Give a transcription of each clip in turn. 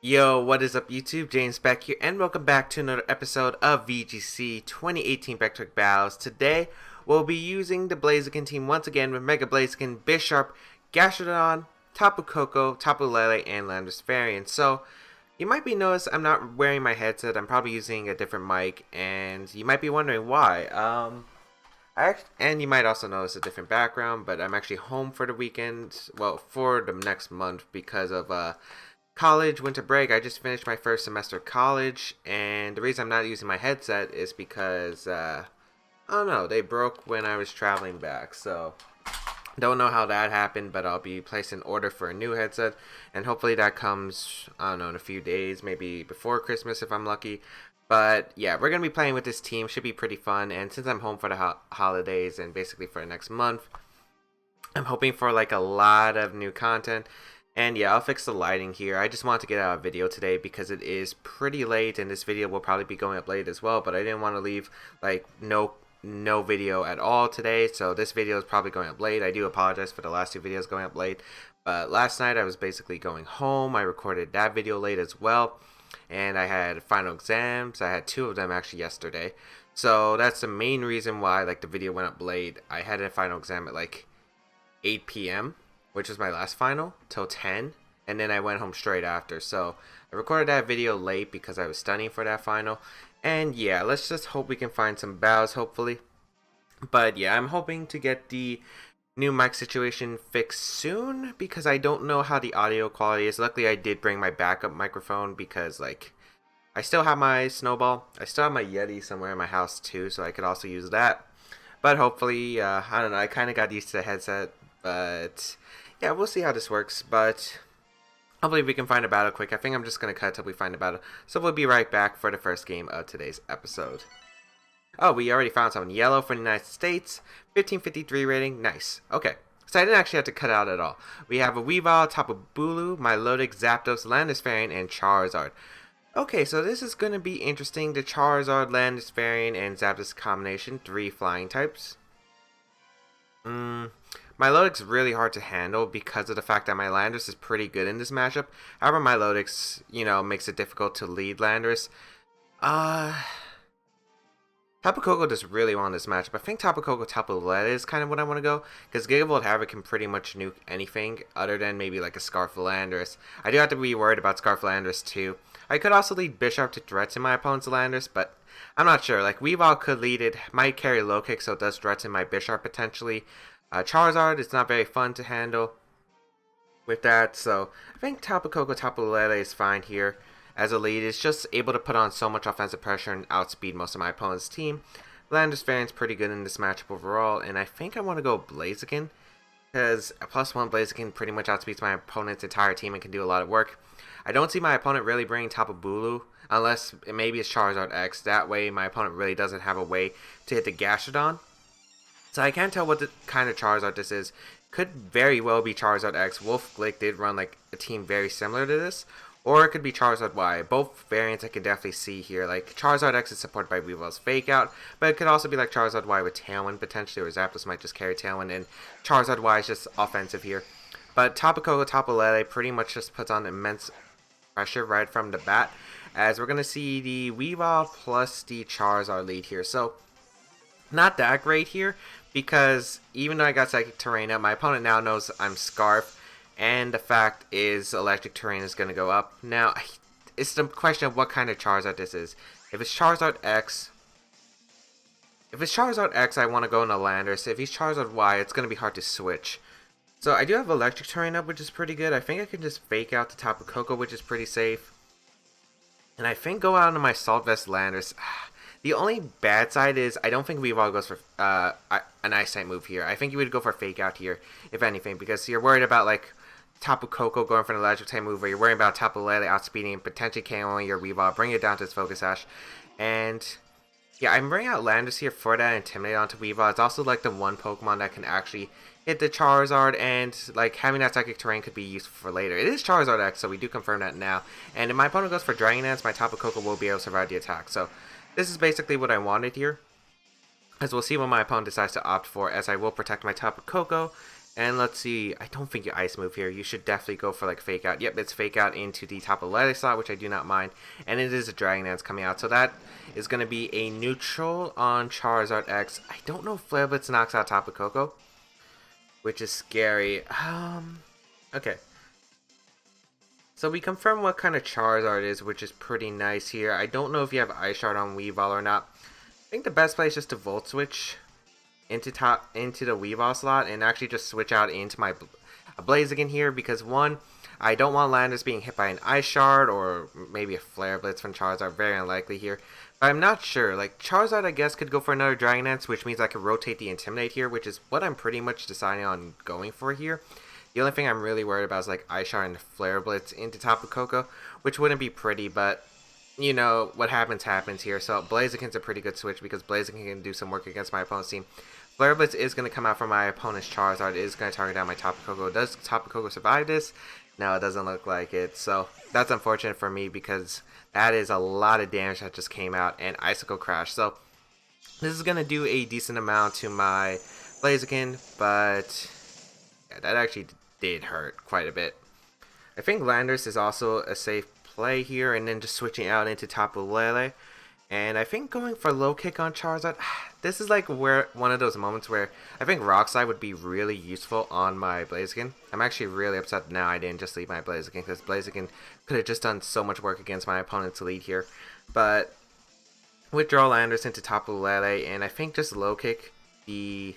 Yo, what is up YouTube? James Baek here, and welcome back to another episode of VGC 2018 Baek Battles. Today, we'll be using the Blaziken team once again with Mega Blaziken, Bisharp, Gastrodon, Tapu Koko, Tapu Lele, and Landorus variant. So, you might be noticed I'm not wearing my headset. I'm probably using a different mic, and you might be wondering why. And you might also notice a different background, but I'm actually home for the weekend, well, for the next month because of college winter break. I just finished my first semester of college, and the reason I'm not using my headset is because I don't know, they broke when I was traveling back. So don't know how that happened, but I'll be placing an order for a new headset, and hopefully that comes, I don't know, in a few days, maybe before Christmas if I'm lucky. But yeah, we're gonna be playing with this team. Should be pretty fun, and since I'm home for the holidays and basically for the next month, I'm hoping for like a lot of new content. And yeah, I'll fix the lighting here. I just wanted to get out a video today because it is pretty late, and this video will probably be going up late as well. But I didn't want to leave like no video at all today, so this video is probably going up late. I do apologize for the last two videos going up late. But last night I was basically going home. I recorded that video late as well, and I had final exams. I had two of them actually yesterday, so that's the main reason why like the video went up late. I had a final exam at like 8 p.m. which was my last final, till 10, and then I went home straight after. So I recorded that video late because I was studying for that final. And yeah, let's just hope we can find some battles, hopefully. But yeah, I'm hoping to get the new mic situation fixed soon because I don't know how the audio quality is. Luckily, I did bring my backup microphone because like I still have my Snowball. I still have my Yeti somewhere in my house too, so I could also use that. But hopefully, I don't know, I kind of got used to the headset, but yeah, we'll see how this works. But hopefully we can find a battle quick. I think I'm just going to cut till we find a battle. So we'll be right back for the first game of today's episode. Oh, we already found someone. Yellow for the United States. 1553 rating. Nice. Okay. So I didn't actually have to cut out at all. We have a Weavile, Tapu Bulu, Milotic, Zapdos, Landorus variant, and Charizard. Okay, so this is going to be interesting. The Charizard, Landorus variant, and Zapdos combination. 3 flying types. Milotic's really hard to handle because of the fact that my Landorus is pretty good in this matchup. However, Milotic's, makes it difficult to lead Landorus. Tapu Koko does really well in this matchup. I think Tapu Koko Tapu Lele is kind of what I want to go, because Gigavolt Havoc can pretty much nuke anything other than maybe like a Scarf Landorus. I do have to be worried about Scarf Landorus too. I could also lead Bisharp to threaten my opponent's Landorus, but I'm not sure. Like, Weavile could lead it, might carry low kick, so it does threaten my Bisharp potentially. Charizard is not very fun to handle with that, so I think Tapu Koko Tapu Lele is fine here as a lead. It's just able to put on so much offensive pressure and outspeed most of my opponent's team. Landorus variant's pretty good in this matchup overall, and I think I want to go Blaziken because a +1 Blaziken pretty much outspeeds my opponent's entire team and can do a lot of work. I don't see my opponent really bringing Tapu Bulu unless maybe it's Charizard X. That way my opponent really doesn't have a way to hit the Gastrodon. So I can't tell what the kind of Charizard this is. Could very well be Charizard X. Wolf Glick did run like a team very similar to this. Or it could be Charizard Y. Both variants I can definitely see here. Like, Charizard X is supported by Weavile's Fake Out, but it could also be like Charizard Y with Tailwind potentially, or Zapdos might just carry Tailwind, and Charizard Y is just offensive here. But Tapu Koko Tapu Lele pretty much just puts on immense pressure right from the bat, as we're going to see the Weavile plus the Charizard lead here. So, not that great here, because even though I got Psychic Terrain up, my opponent now knows I'm Scarf, and the fact is Electric Terrain is going to go up. Now, it's the question of what kind of Charizard this is. If it's Charizard X, I want to go into Landorus. If he's Charizard Y, it's going to be hard to switch. So I do have Electric Terrain up, which is pretty good. I think I can just Fake Out the Tapu Koko, which is pretty safe. And I think go out into my Salt Vest Landorus. The only bad side is I don't think Weavile goes for an Ice type move here. I think you would go for Fake Out here, if anything, because you're worried about like Tapu Koko going for an Electric type move, or you're worried about Tapu Lele outspeeding and potentially KOing your Weavile, bring it down to its Focus Sash. And yeah, I'm bringing out Landorus here for that Intimidate onto Weavile. It's also like the one Pokemon that can actually hit the Charizard, and like having that Psychic Terrain could be useful for later. It is Charizard X, so we do confirm that now. And if my opponent goes for Dragon Dance, my Tapu Koko will be able to survive the attack. So this is basically what I wanted here, as we'll see what my opponent decides to opt for, as I will protect my Tapu Koko, And let's see, I don't think you ice move here. You should definitely go for like fake out. Yep, it's fake out into the Tapu Lele slot, which I do not mind. And it is a Dragon Dance coming out. So that is going to be a neutral on Charizard X. I don't know if Flare Blitz knocks out Tapu Koko, which is scary. Okay. So we confirm what kind of Charizard is, which is pretty nice here. I don't know if you have Ice Shard on Weavile or not. I think the best play is just to Volt Switch into the Weavile slot and actually just switch out into my Blaziken here, because one, I don't want Landorus being hit by an Ice Shard or maybe a Flare Blitz from Charizard, very unlikely here. But I'm not sure. Like, Charizard I guess could go for another Dragon Dance, which means I could rotate the Intimidate here, which is what I'm pretty much deciding on going for here. The only thing I'm really worried about is like Ice Shard and Flare Blitz into Tapu Koko, which wouldn't be pretty, but you know, what happens here. So Blaziken's a pretty good switch because Blaziken can do some work against my opponent's team. Flare Blitz is going to come out from my opponent's Charizard. It is going to target down my Tapu Koko. Does Tapu Koko survive this? No, it doesn't look like it. So that's unfortunate for me because that is a lot of damage that just came out, and Icicle Crash. So this is going to do a decent amount to my Blaziken, but yeah, that actually did hurt quite a bit. I think Landorus is also a safe play here, and then just switching out into Tapu Lele. And I think going for low kick on Charizard, this is like where one of those moments where I think Rock Slide would be really useful on my Blaziken. I'm actually really upset now I didn't just leave my Blaziken, because Blaziken could have just done so much work against my opponent's lead here. But withdraw Landorus into Tapu Lele, and I think just low kick the...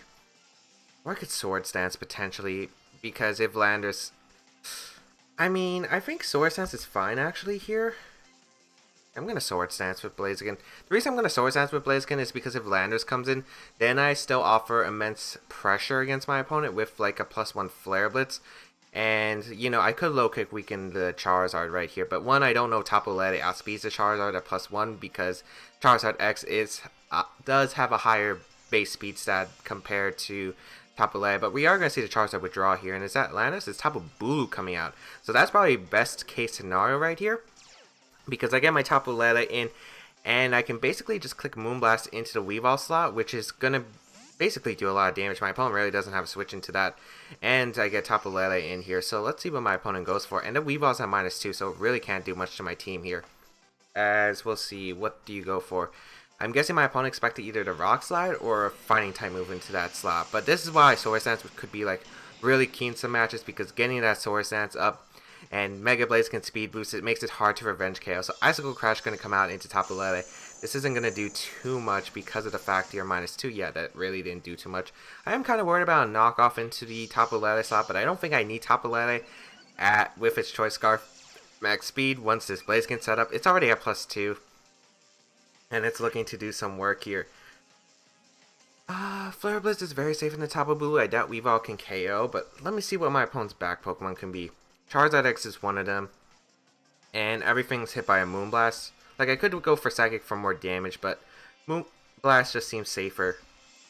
Or I could Sword Stance potentially, because if Landorus... I mean, I think Sword Stance is fine actually here. I'm going to Sword Stance with Blaziken. The reason I'm going to Sword Stance with Blaziken is because if Landorus comes in, then I still offer immense pressure against my opponent with like a +1 Flare Blitz. And, you know, I could low kick weaken the Charizard right here. But one, I don't know Tapu Lele outspeeds the Charizard at +1 because Charizard X does have a higher base speed stat compared to Tapu Lele. But we are going to see the Charizard withdraw here. And is that Landorus? It's Tapu Bulu coming out. So that's probably best case scenario right here, because I get my Tapu Lele in, and I can basically just click Moonblast into the Weavile slot, which is going to basically do a lot of damage. My opponent really doesn't have a switch into that, and I get Tapu Lele in here. So let's see what my opponent goes for. And the Weavile's at -2, so it really can't do much to my team here. As we'll see, what do you go for? I'm guessing my opponent expected either the Rock Slide or a Fighting type move into that slot. But this is why Sword Stance could be like really key in some matches, because getting that Sword Stance up and Mega Blaziken speed boost, it makes it hard to revenge KO. So Icicle Crash going to come out into Tapu Lele. This isn't going to do too much because of the fact you're -2. Yeah, that really didn't do too much. I am kind of worried about a knockoff into the Tapu Lele slot, but I don't think I need Tapu Lele with its Choice Scarf max speed. Once this Blaziken set up, it's already at +2, and it's looking to do some work here. Flare Blitz is very safe in the Tapu Bulu. I doubt Weavile can KO, but let me see what my opponent's back Pokemon can be. Charizard X is one of them, and everything's hit by a Moonblast. Like, I could go for Psychic for more damage, but Moonblast just seems safer.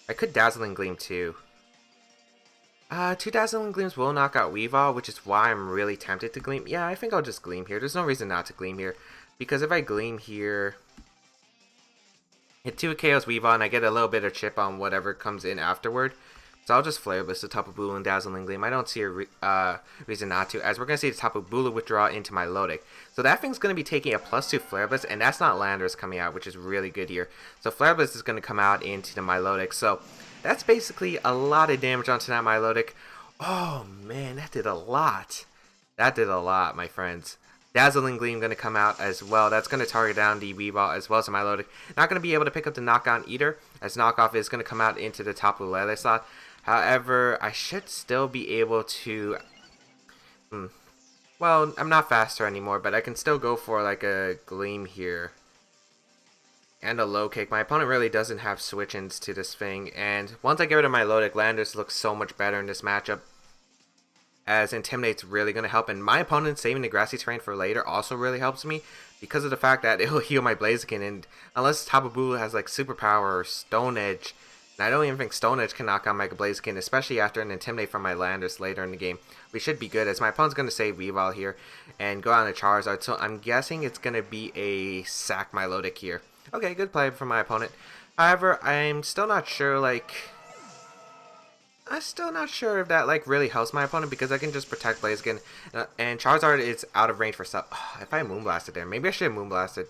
I could Dazzling Gleam too. 2 Dazzling Gleams will knock out Weavile, which is why I'm really tempted to Gleam. Yeah, I think I'll just Gleam here. There's no reason not to Gleam here, because if I Gleam here, hit 2 KOs Weavile, and I get a little bit of chip on whatever comes in afterward. So I'll just Flare Blitz the Tapu Bulu and Dazzling Gleam. I don't see a reason not to, as we're going to see the Tapu Bulu withdraw into my Milotic. So that thing's going to be taking a +2 Flare Blitz, and that's not Landorus coming out, which is really good here. So Flare Blitz is going to come out into the Milotic. So that's basically a lot of damage onto that Milotic. Oh man, that did a lot. That did a lot, my friends. Dazzling Gleam going to come out as well. That's going to target down the Weavile as well as the Milotic. Not going to be able to pick up the Knockout either, as Knockoff is going to come out into the Tapu Lele slot. However, I should still be able to... Well, I'm not faster anymore, but I can still go for like a Gleam here. And a low kick. My opponent really doesn't have switch-ins to this thing. And once I get rid of my Milotic, Landorus looks so much better in this matchup, as Intimidate's really going to help. And my opponent saving the Grassy Terrain for later also really helps me, because of the fact that it will heal my Blaziken. And unless Tapu Bulu has like Superpower or Stone Edge, and I don't even think Stone Edge can knock out Mega Blaziken, especially after an Intimidate from my Landorus later in the game, we should be good, as my opponent's going to save Weavile here and go on to Charizard. So I'm guessing it's going to be a Sack Milotic here. Okay, good play from my opponent. However, I'm still not sure, like... I'm still not sure if that like really helps my opponent because I can just protect Blaziken, and Charizard is out of range for stuff. If I Moonblasted there, maybe I should have Moonblasted.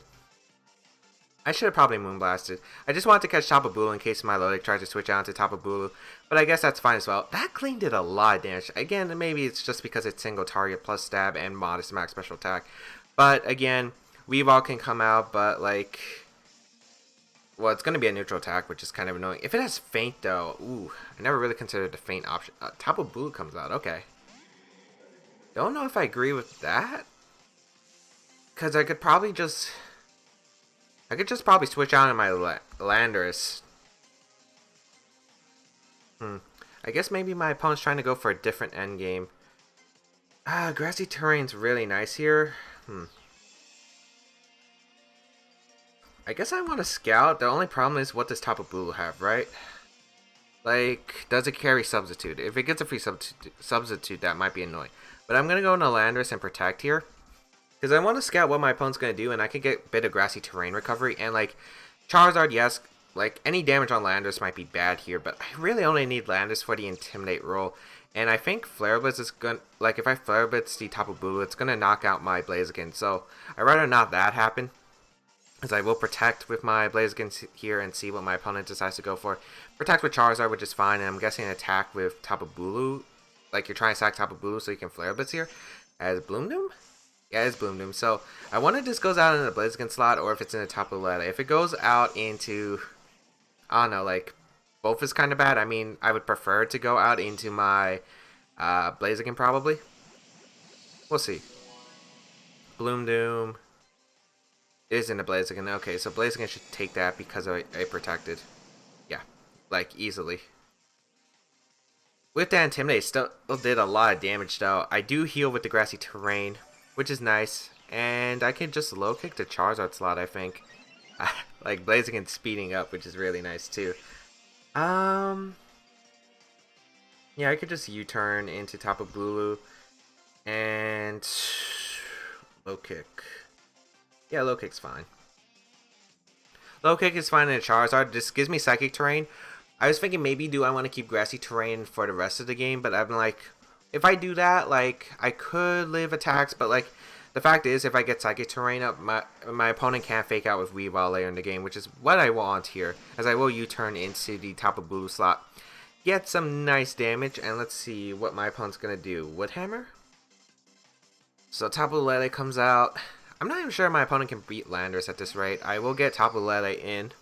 I should have probably Moonblasted. I just wanted to catch Tapu Bulu in case my Lodic tried to switch out to Tapu Bulu, but I guess that's fine as well. That clean did a lot of damage. Again, maybe it's just because it's single target plus stab and modest max special attack. But again, Weavile can come out, but like, well, it's going to be a neutral attack, which is kind of annoying. If it has Feint, though, ooh, I never really considered the Feint option. Tapu Bulu comes out, okay. Don't know if I agree with that. Because I could probably just... I could just probably switch out on my Landorus. I guess maybe my opponent's trying to go for a different endgame. Grassy terrain's really nice here. I guess I want to scout. The only problem is, what does Tapu Bulu have, right? Like, does it carry Substitute? If it gets a free substitute, that might be annoying. But I'm going to go into Landorus and protect here. Because I want to scout what my opponent's going to do, and I can get a bit of grassy terrain recovery. And, like, Charizard, yes, like, any damage on Landorus might be bad here, but I really only need Landorus for the Intimidate role. And I think Flare Blitz is going to, like, if I Flare Blitz the Tapu Bulu, it's going to knock out my Blaziken. So, I'd rather not that happen, as I will protect with my Blaziken here and see what my opponent decides to go for. Protect with Charizard, which is fine, and I'm guessing attack with Tapu Bulu. Like, you're trying to sack Tapu Bulu so you can Flare Blitz here. As Bloomdoom? Yeah, it's Bloomdoom. So, I wonder if this goes out in the Blaziken slot or if it's in the Tapu Lele. If it goes out into, I don't know, like, both is kind of bad. I mean, I would prefer to go out into my Blaziken probably. We'll see. Bloomdoom is in the Blaziken. Okay, so Blaziken should take that because I protected. Yeah, like, easily. With that Intimidate, still did a lot of damage though. I do heal with the Grassy Terrain, which is nice. And I can just low kick the Charizard slot, I think. Like, Blaziken speeding up, which is really nice too. Yeah, I could just U-turn into Tapu Bulu. And low kick. Yeah, low kick's fine. Low kick is fine in a Charizard. This gives me Psychic Terrain. I was thinking maybe do I want to keep Grassy Terrain for the rest of the game, but I'm like, if I do that, like, I could live attacks, but like, the fact is, if I get Psychic Terrain up, my opponent can't fake out with Weavile later in the game, which is what I want here, as I will U-turn into the Tapu Bulu slot. Get some nice damage, and let's see what my opponent's going to do. Woodhammer? So Tapu Lele comes out. I'm not even sure my opponent can beat Landorus at this rate. I will get Tapu Lele in.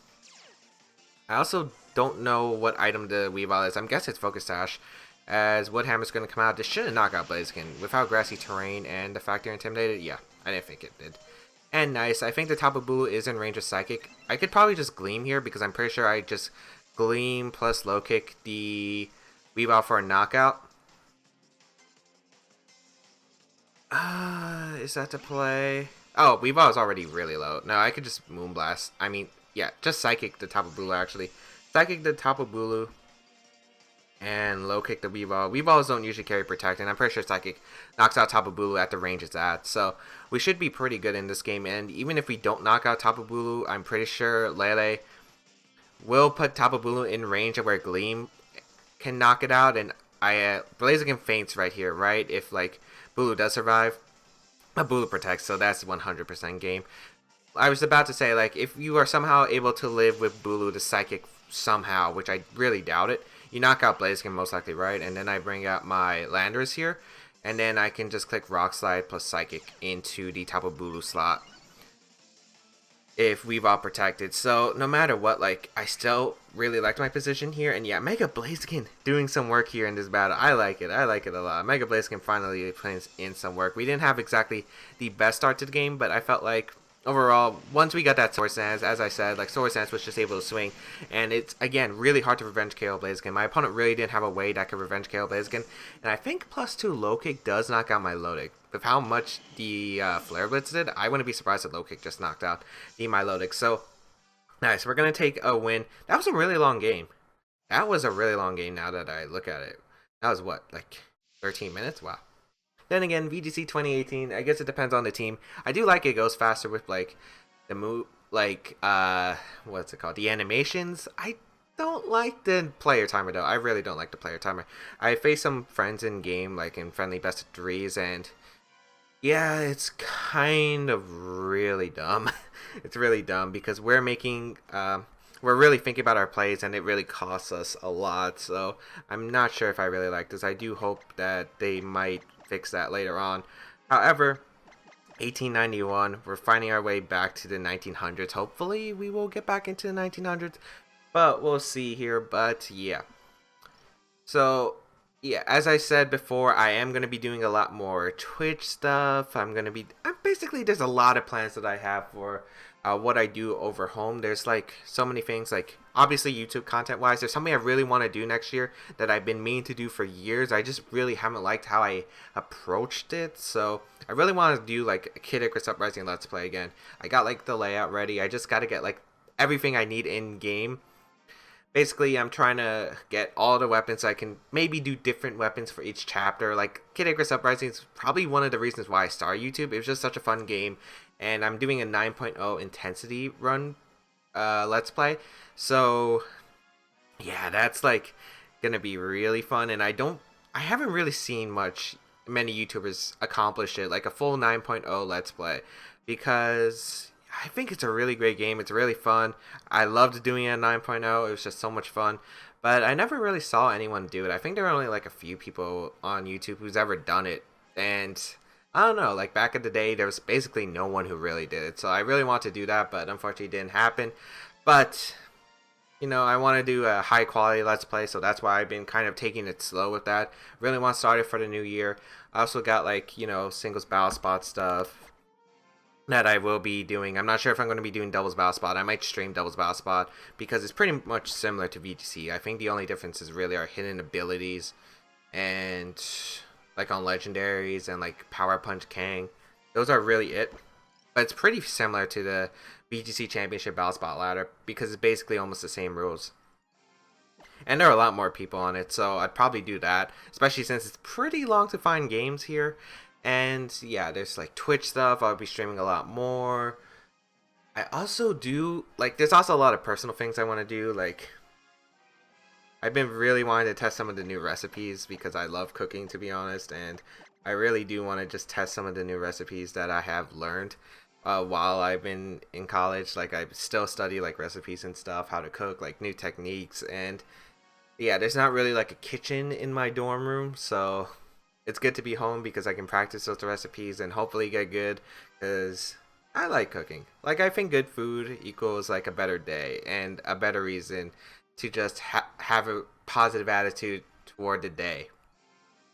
I also don't know what item the Weavile is. I'm guessing it's Focus Sash, as Woodhammer's going to come out. This shouldn't knock out Blaziken. Without Grassy Terrain and the fact they're intimidated, yeah, I didn't think it did. And nice. I think the Tapu Bulu is in range of Psychic. I could probably just Gleam here, because I'm pretty sure I just Gleam plus low kick the Weavile for a knockout. Is that the play? Oh, Weavile is already really low. No, I could just Moonblast. I mean, yeah, just Psychic the Tapu Bulu, actually. Psychic the Tapu Bulu and low kick the Weavile. Weaviles don't usually carry Protect, and I'm pretty sure Psychic knocks out Tapu Bulu at the range it's at. So we should be pretty good in this game, and even if we don't knock out Tapu Bulu, I'm pretty sure Lele will put Tapu Bulu in range of where Gleam can knock it out, and Blaziken faints right here, right? If, like, Bulu does survive, Bulu protects, so that's 100% game. I was about to say, like, if you are somehow able to live with Bulu the Psychic somehow, which I really doubt it, you knock out Blaziken most likely, right? And then I bring out my Landorus here, and then I can just click Rock Slide plus Psychic into the Tapu Bulu slot if we've all protected. So no matter what, like, I still really liked my position here, and yeah, Mega Blaziken doing some work here in this battle. I like it a lot. Mega Blaziken finally plays in some work. We didn't have exactly the best start to the game, but I felt like overall, once we got that Swords Dance, as I said, like, Swords Dance was just able to swing, and it's, again, really hard to revenge KO Blaziken. My opponent really didn't have a way that could revenge KO Blaziken, and I think +2 low kick does knock out my Lodic. With how much the Flare Blitz did, I wouldn't be surprised if low kick just knocked out the Milotic. So, nice. We're going to take a win. That was a really long game. That was a really long game now that I look at it. That was, what, like 13 minutes? Wow. Then again, VGC 2018, I guess it depends on the team. I do like it goes faster with, like, the move, like, what's it called? The animations. I don't like the player timer though. I really don't like the player timer. I face some friends in game, like in friendly best of threes, and yeah, it's kind of really dumb. It's really dumb because we're really thinking about our plays, and it really costs us a lot. So I'm not sure if I really like this. I do hope that they might fix that later on. However, 1891, we're finding our way back to the 1900s. Hopefully, we will get back into the 1900s, but we'll see here. But yeah. So, yeah, as I said before, I am going to be doing a lot more Twitch stuff. I'm basically, there's a lot of plans that I have for what I do over home. There's like so many things, like obviously YouTube content wise, there's something I really want to do next year that I've been meaning to do for years. I just really haven't liked how I approached it. So I really want to do like a Kid Icarus Uprising Let's Play again. I got like the layout ready. I just got to get like everything I need in game. Basically, I'm trying to get all the weapons so I can maybe do different weapons for each chapter. Like, Kid Icarus Uprising is probably one of the reasons why I started YouTube. It was just such a fun game, and I'm doing a 9.0 intensity run Let's Play. So, yeah, that's, like, gonna be really fun, and I haven't really seen many YouTubers accomplish it, like a full 9.0 Let's Play, because I think it's a really great game. It's really fun. I loved doing it at 9.0. It was just so much fun. But I never really saw anyone do it. I think there were only like a few people on YouTube who's ever done it. And I don't know, like back in the day, there was basically no one who really did it. So I really want to do that, but unfortunately it didn't happen. But, you know, I want to do a high quality Let's Play, so that's why I've been kind of taking it slow with that. Really want to start it for the new year. I also got like, you know, singles battle spot stuff that I will be doing. I'm not sure if I'm going to be doing doubles battle spot. I might stream doubles battle spot because it's pretty much similar to VGC. I think the only differences really are hidden abilities and like on legendaries and like power punch Kang. Those are really it. But it's pretty similar to the VGC Championship Battle Spot ladder because it's basically almost the same rules. And there are a lot more people on it, so I'd probably do that, especially since it's pretty long to find games here. And yeah, there's like Twitch stuff. I'll be streaming a lot more. I also do like there's also a lot of personal things I want to do. Like I've been really wanting to test some of the new recipes because I love cooking, to be honest, and I really do want to just test some of the new recipes that I have learned while I've been in college. Like I still study like recipes and stuff, how to cook, like new techniques, and yeah, there's not really like a kitchen in my dorm room, so it's good to be home because I can practice those recipes and hopefully get good because I like cooking. Like, I think good food equals like a better day and a better reason to just have a positive attitude toward the day.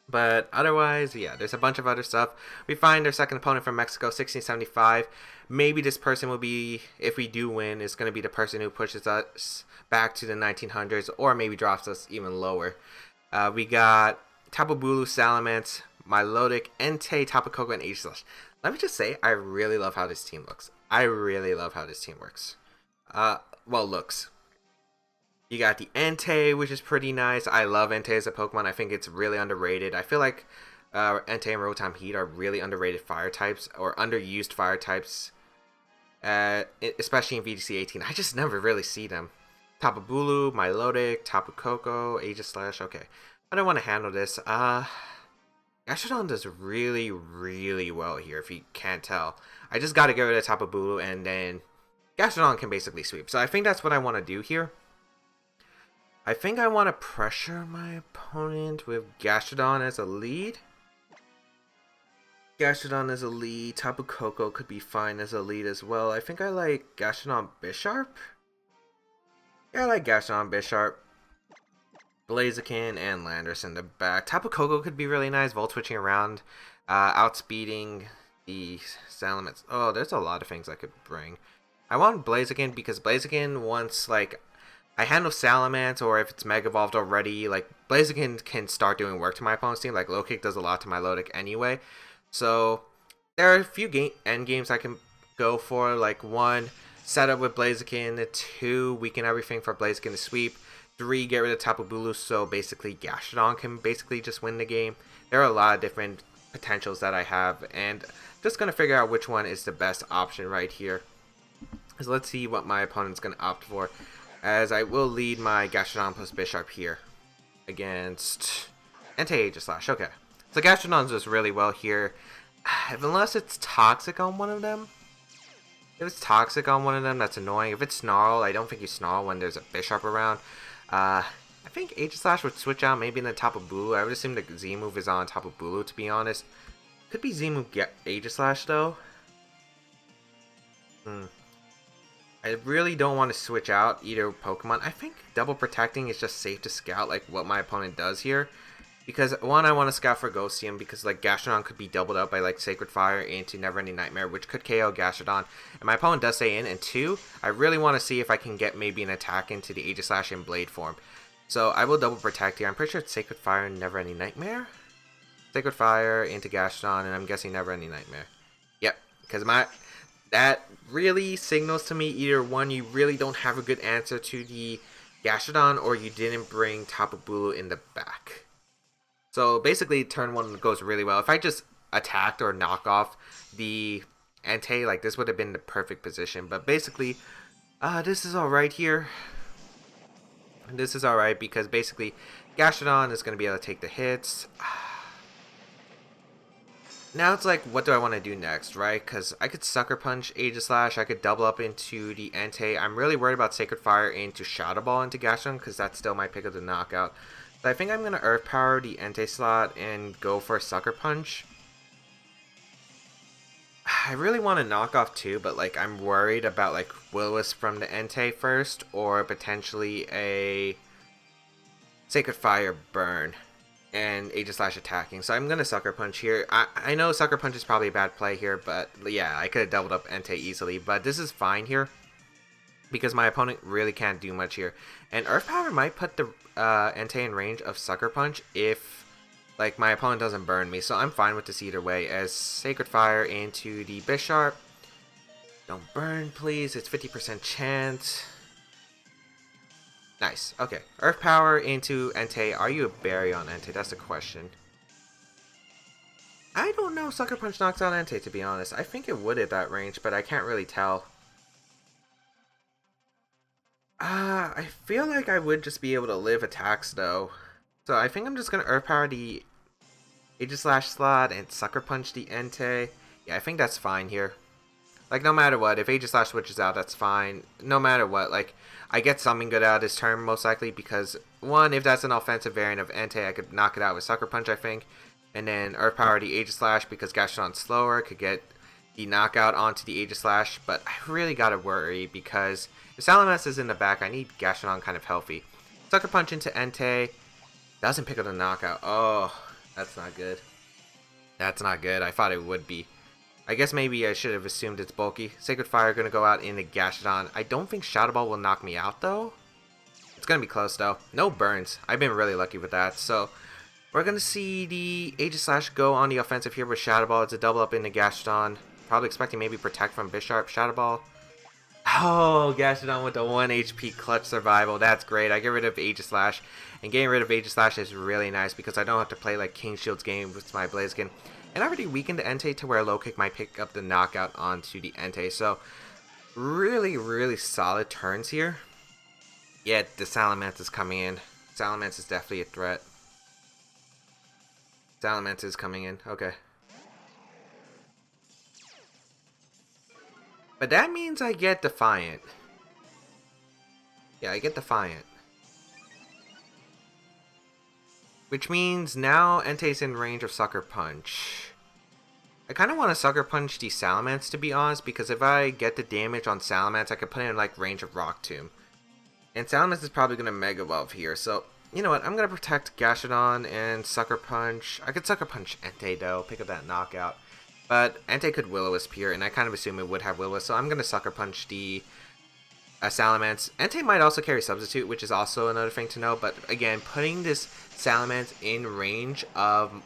But otherwise, yeah, there's a bunch of other stuff. We find our second opponent from Mexico, 1675. Maybe this person will be, if we do win, is going to be the person who pushes us back to the 1900s or maybe drops us even lower. We got Tapu Bulu, Salamence, Milotic, Entei, Tapu Koko, and Ageless. Let me just say, I really love how this team looks. I really love how this team works. Looks. You got the Entei, which is pretty nice. I love Entei as a Pokemon. I think it's really underrated. I feel like Entei and Rotom Heat are really underrated fire types, or underused fire types, especially in VGC 18. I just never really see them. Tapu Bulu, Milotic, Tapu Koko, Aegislash. Okay. I don't want to handle this. Gastrodon does really, really well here, if you can't tell. I just got to get rid of Tapu Bulu, and then Gastrodon can basically sweep. So I think that's what I want to do here. I think I want to pressure my opponent with Gastrodon as a lead. Gastrodon as a lead. Tapu Koko could be fine as a lead as well. I think I like Gastrodon Bisharp. Yeah, I like Gastrodon Bisharp. Blaziken and Landorus in the back. Tapu Koko could be really nice. Volt switching around. Outspeeding the Salamence. Oh, there's a lot of things I could bring. I want Blaziken because Blaziken once, like, I handle Salamence, or if it's Mega Evolved already, like, Blaziken can start doing work to my opponent's team. Like, Low Kick does a lot to my Milotic anyway. So, there are a few end games I can go for. Like, 1, set up with Blaziken. 2, weaken everything for Blaziken to sweep. 3, get rid of Tapu Bulu, so basically Gastrodon can basically just win the game. There are a lot of different potentials that I have, and just going to figure out which one is the best option right here. So let's see what my opponent's going to opt for. as I will lead my Gastrodon plus Bisharp here against Entei Aegislash. Okay, so Gastrodon does really well here, unless it's Toxic on one of them. If it's Toxic on one of them, that's annoying. If it's Snarl, I don't think you Snarl when there's a Bisharp around. I think Aegislash would switch out maybe in the top of Bulu. I would assume the Z move is on top of Bulu, to be honest. Could be Z move Aegislash though. I really don't want to switch out either Pokemon. I think double protecting is just safe to scout like what my opponent does here. Because one, I want to scout for Ghostium because like Gastrodon could be doubled up by like Sacred Fire into Never-Ending Nightmare, which could KO Gastrodon. And my opponent does stay in. And two, I really want to see if I can get maybe an attack into the Aegislash in Blade form. So I will double protect here. I'm pretty sure it's Sacred Fire and Never-Ending Nightmare. Sacred Fire into Gastrodon, and I'm guessing Never-Ending Nightmare. Yep, because that really signals to me either one, you really don't have a good answer to the Gastrodon, or you didn't bring Tapu Bulu in the back. So basically, turn one goes really well. If I just attacked or knock off the Entei, like this would have been the perfect position. But basically, this is alright here. This is alright because basically, Gastrodon is going to be able to take the hits. Now it's like, what do I want to do next, right? Because I could Sucker Punch Aegislash, I could double up into the Entei. I'm really worried about Sacred Fire into Shadow Ball into Gastrodon because that's still my pick of the knockout. So I think I'm going to Earth Power the Entei slot and go for a Sucker Punch. I really want to knock off too, but like I'm worried about like Will-O-Wisp from the Entei first, or potentially a Sacred Fire burn and Aegislash attacking. So I'm going to Sucker Punch here. I know Sucker Punch is probably a bad play here, but yeah, I could have doubled up Entei easily. But this is fine here because my opponent really can't do much here. And Earth Power might put the Entei in range of Sucker Punch if like my opponent doesn't burn me. So I'm fine with this either way, as Sacred Fire into the Bisharp. Don't burn, please. It's 50% chance. Nice. Okay. Earth Power into Entei. Are you a berry on Entei? That's the question. I don't know if Sucker Punch knocks out Entei, to be honest. I think it would at that range, but I can't really tell. I feel like I would just be able to live attacks, though. So I think I'm just going to Earth Power the Aegislash slot and Sucker Punch the Entei. Yeah, I think that's fine here. Like, no matter what, if Aegislash switches out, that's fine. No matter what, like, I get something good out of this turn, most likely, because, one, if that's an offensive variant of Entei, I could knock it out with Sucker Punch, I think. And then Earth Power the Aegislash, because Gastrodon's slower, could get the knockout onto the Aegislash. But I really gotta worry, because if Salamence is in the back, I need Gastrodon kind of healthy. Sucker Punch into Entei. Doesn't pick up the knockout. Oh, that's not good. That's not good. I thought it would be. I guess maybe I should have assumed it's bulky. Sacred Fire going to go out into Gastrodon. I don't think Shadow Ball will knock me out, though. It's going to be close, though. No burns. I've been really lucky with that. So, we're going to see the Aegislash go on the offensive here with Shadow Ball. It's a double up into Gastrodon. Probably expecting maybe Protect from Bisharp. Shadow Ball. Oh, Gastrodon with the 1 HP clutch survival. That's great. I get rid of Aegislash. And getting rid of Aegislash is really nice because I don't have to play like King Shield's game with my Blaziken. And I already weakened the Entei to where Low Kick might pick up the knockout onto the Entei. So, really, really solid turns here. Yeah, the Salamence is coming in. Salamence is definitely a threat. Salamence is coming in. Okay. But that means I get Defiant. Yeah, I get Defiant. Which means now Entei's in range of Sucker Punch. I kind of want to Sucker Punch the Salamence, to be honest, because if I get the damage on Salamence, I could put it in like range of Rock Tomb. And Salamence is probably going to Mega Evolve here, so you know what, I'm going to protect Gastrodon and Sucker Punch. I could Sucker Punch Entei though, pick up that knockout. But Entei could Will-O-Wisp here, and I kind of assume it would have Will-O-Wisp, so I'm going to Sucker Punch the Salamence. Entei might also carry Substitute, which is also another thing to know, but again, putting this Salamence in range of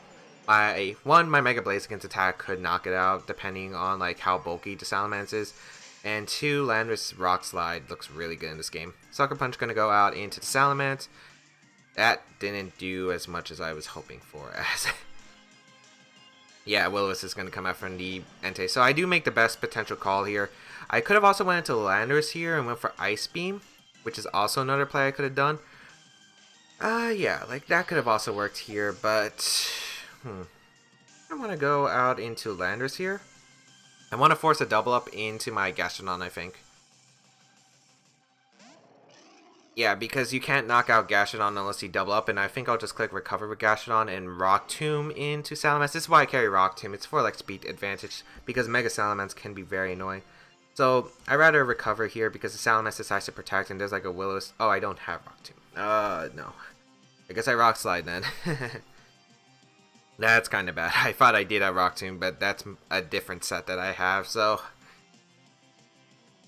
my Mega Blaziken's attack could knock it out, depending on like how bulky the Salamence is. And 2, Landorus Rock Slide looks really good in this game. Sucker Punch going to go out into the Salamence. That didn't do as much as I was hoping for. Yeah, Will-O-Wisp is going to come out from the Entei. So I do make the best potential call here. I could have also went into Landorus here and went for Ice Beam. which is also another play I could have done. Yeah, like that could have also worked here, but I want to go out into Landers here. I want to force a double up into my Gastrodon, I think. Yeah, because you can't knock out Gastrodon unless you double up, and I think I'll just click Recover with Gastrodon and Rock Tomb into Salamence. This is why I carry Rock Tomb. It's for like speed advantage, because Mega Salamence can be very annoying. So I'd rather Recover here because the Salamence decides to protect, and there's like a Willows. Oh, I don't have Rock Tomb. No. I guess I Rock Slide then. That's kind of bad. I thought I did have Rock Tomb, but that's a different set that I have, so...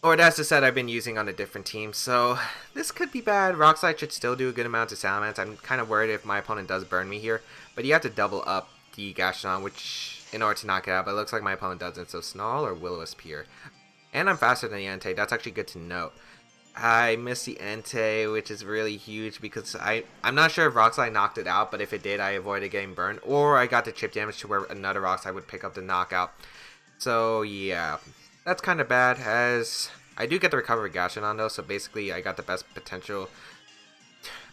Or that's the set I've been using on a different team, so this could be bad. Rock Slide should still do a good amount to Salamence. I'm kind of worried if my opponent does burn me here, but you have to double up the Gastrodon, which in order to knock it out, but it looks like my opponent doesn't, so Snarl or Will-O-Wisp here. And I'm faster than the Entei. That's actually good to know. I missed the Entei, which is really huge because I'm not sure if Rock Slide knocked it out, but if it did, I avoided getting burned. Or I got the chip damage to where another Rock Slide would pick up the knockout. So yeah, that's kind of bad, as I do get the Recovery Gastrodon though, so basically I got the best potential.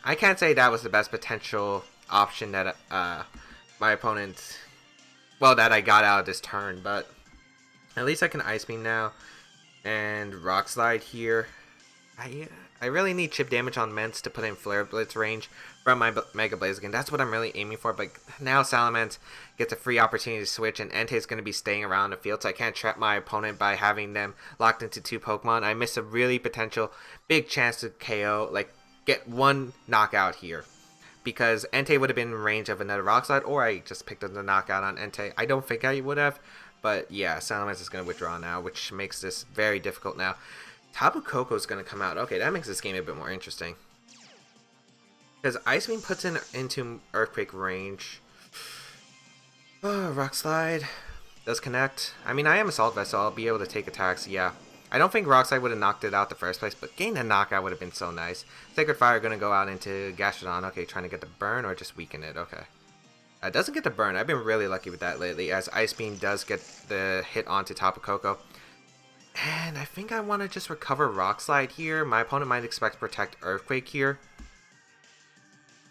I can't say that was the best potential option that my opponent, well, that I got out of this turn, but at least I can Ice Beam now and Rock Slide here. I really need chip damage on Mence to put in Flare Blitz range from my Mega Blaziken. That's what I'm really aiming for, but now Salamence gets a free opportunity to switch, and Entei is going to be staying around the field, so I can't trap my opponent by having them locked into 2 Pokemon. I miss a really potential big chance to KO, like get one knockout here, because Entei would have been in range of another Rock Slide, or I just picked up the knockout on Entei. I don't think I would have, but yeah, Salamence is going to withdraw now, which makes this very difficult now. Tapu Koko is going to come out. Okay, that makes this game a bit more interesting. Because Ice Beam puts into Earthquake range. Oh, Rock Slide does connect. I mean, I am Assault Vest, so I'll be able to take attacks, yeah. I don't think Rock Slide would have knocked it out the first place, but getting a knockout would have been so nice. Sacred Fire going to go out into Gastrodon. Okay, trying to get the burn or just weaken it. Okay. Doesn't get the burn. I've been really lucky with that lately, as Ice Beam does get the hit onto Tapu Koko. And I think I want to just recover Rock Slide here. My opponent might expect Protect Earthquake here.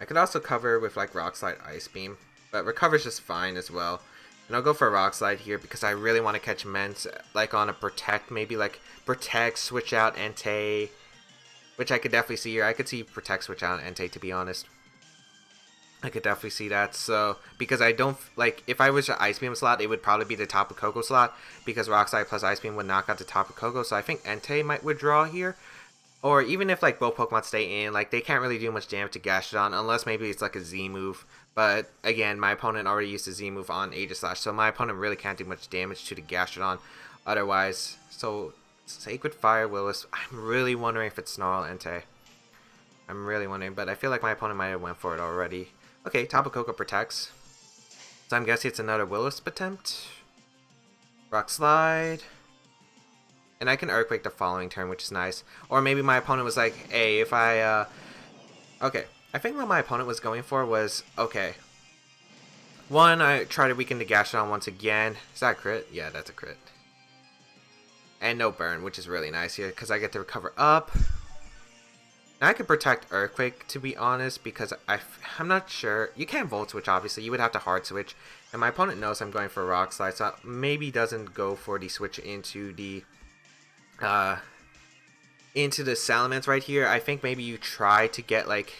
I could also cover with like Rock Slide Ice Beam, but Recover's just fine as well. And I'll go for a Rock Slide here because I really want to catch Mence like on a Protect, maybe like Protect, switch out Entei, which I could definitely see here. I could see Protect, switch out Entei, to be honest. I could definitely see that, so, because I don't, like, if I was to Ice Beam slot, it would probably be the Tapu Koko slot, because Rock Slide plus Ice Beam would knock out the Tapu Koko, so I think Entei might withdraw here, or even if, like, both Pokemon stay in, like, they can't really do much damage to Gastrodon, unless maybe it's, like, a Z move, but, again, my opponent already used the Z move on Aegislash, so my opponent really can't do much damage to the Gastrodon otherwise, so, Sacred Fire, Willis, I'm really wondering if it's Snarl Entei. I'm really wondering, but I feel like my opponent might have went for it already. Okay, Tapu Koko protects. So I'm guessing it's another Will-O-Wisp attempt. Rock Slide. And I can Earthquake the following turn, which is nice. Or maybe my opponent was like, hey, if I, okay. I think what my opponent was going for was, okay. One, I try to weaken the Gastrodon once again. Is that a crit? Yeah, that's a crit. And no burn, which is really nice here, because I get to recover up. Now I could protect Earthquake, to be honest, because I'm not sure. You can't Volt Switch, obviously. You would have to Hard Switch. And my opponent knows I'm going for Rock Slide, so maybe doesn't go for the switch into the Salamence right here. I think maybe you try to get, like,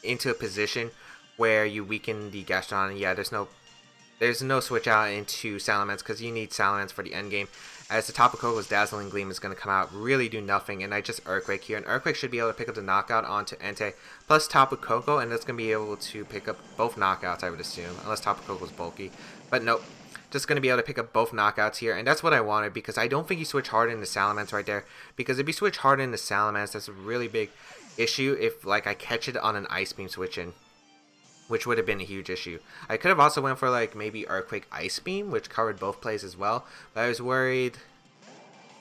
into a position where you weaken the Gastrodon. Yeah, there's no switch out into Salamence, because you need Salamence for the endgame. As the Tapu Koko's Dazzling Gleam is going to come out, really do nothing, and I just Earthquake here. And Earthquake should be able to pick up the knockout onto Entei, plus Tapu Koko, and that's going to be able to pick up both knockouts, I would assume, unless Tapu Koko's bulky. But nope, just going to be able to pick up both knockouts here, and that's what I wanted, because I don't think you switch hard into Salamence right there, because if you switch hard into Salamence, that's a really big issue if, like, I catch it on an Ice Beam switch in, which would have been a huge issue. I could have also went for, like, maybe Earthquake Ice Beam, which covered both plays as well, but I was worried.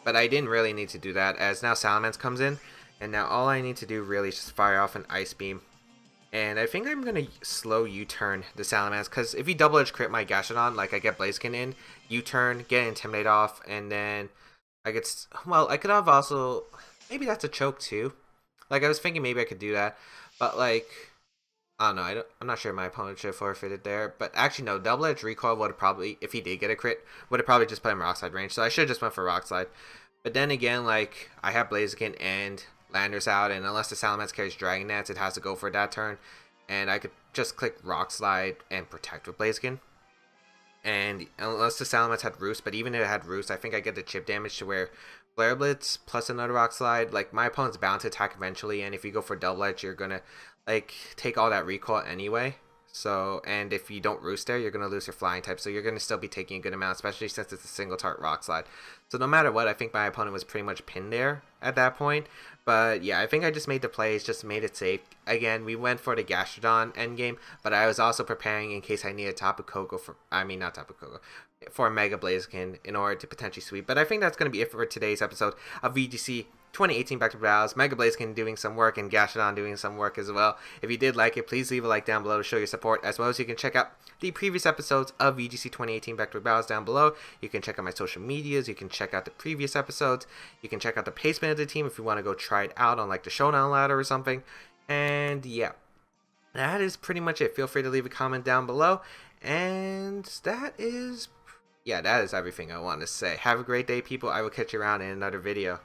But I didn't really need to do that, as now Salamence comes in, and now all I need to do really is just fire off an Ice Beam. And I think I'm going to slow U-turn the Salamence, because if you double edge crit my Gastrodon, like I get Blaziken in, U-turn, get Intimidate off, and then I get, well, I could have also, maybe that's a choke too. Like, I was thinking maybe I could do that, but like, I don't know. I'm not sure my opponent should have forfeited there. But actually, no. Double Edge Recoil would have probably, if he did get a crit, would have probably just put him Rock Slide range. So I should have just went for Rock Slide. But then again, like, I have Blaziken and Landers out, and unless the Salamence carries Dragon Dance, it has to go for that turn. And I could just click Rock Slide and Protect with Blaziken. And unless the Salamence had Roost, but even if it had Roost, I think I get the chip damage to where Flare Blitz plus another Rock Slide, like, my opponent's bound to attack eventually, and if you go for Double Edge, you're gonna, like, take all that recoil anyway. So, and if you don't Roost there, you're gonna lose your Flying type, so you're gonna still be taking a good amount, especially since it's a single target Rock Slide. So no matter what, I think my opponent was pretty much pinned there at that point. But yeah, I think I just made the plays, just made it safe. Again, we went for the Gastrodon endgame, but I was also preparing in case I needed Tapu Koko for, I mean, not Tapu Koko, for a Mega Blaziken in order to potentially sweep. But I think that's going to be it for today's episode of VGC 2018 Back to Battles. Mega Blaziken doing some work and Gastrodon doing some work as well. If you did like it, please leave a like down below to show your support, as well as you can check out the previous episodes of VGC 2018 Back to Battles down below. You can check out my social medias, you can check out the previous episodes, you can check out the placement of the team if you want to go try it out on like the Showdown ladder or something. And yeah, that is pretty much it. Feel free to leave a comment down below. And that is everything I want to say. Have a great day, people. I will catch you around in another video.